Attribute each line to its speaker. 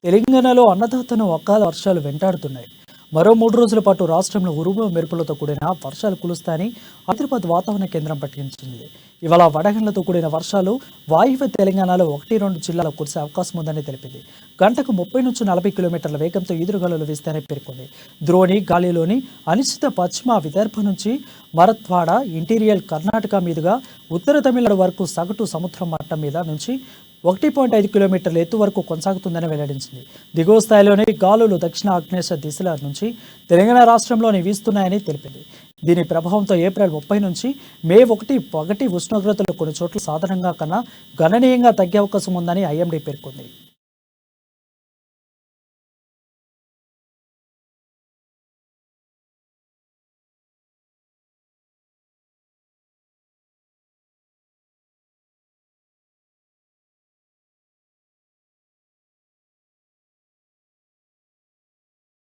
Speaker 1: తెలంగాణలో అన్నదాతను అకాల వర్షాలు వెంటాడుతున్నాయి. మరో 3 రోజుల పాటు రాష్ట్రంలో ఉరుములు మెరుపులతో కూడిన వర్షాలు కురుస్తాయని హైదరాబాద్ వాతావరణ కేంద్రం ప్రకటించింది. ఇవాళ వడగండ్లతో కూడిన వర్షాలు వాయువ్య తెలంగాణలో 1-2 జిల్లాల్లో కురిసే అవకాశం ఉందని తెలిపింది. గంటకు 30 నుంచి 40 కిలోమీటర్ల వేగంతో ఈదురుగాలులు వీస్తాయని పేర్కొంది. ద్రోణి గాలిలోని అనిశ్చిత పశ్చిమ విదర్భ నుంచి మరత్వాడ, ఇంటీరియర్ కర్ణాటక మీదుగా ఉత్తర తమిళనాడు వరకు సగటు సముద్రం మట్టం మీద నుంచి 1.5 కిలోమీటర్ల ఎత్తు వరకు కొనసాగుతుందని వెల్లడించింది. దిగువ స్థాయిలోని గాలులు దక్షిణ ఆగ్నేయ దిశల నుంచి తెలంగాణ రాష్ట్రంలోని వీస్తున్నాయని తెలిపింది. దీని ప్రభావంతో ఏప్రిల్ 30 నుంచి మే 1 పగటి ఉష్ణోగ్రతలు కొన్ని చోట్ల సాధారణంగా కన్నా గణనీయంగా తగ్గే అవకాశం ఉందని ఐఎండీ పేర్కొంది.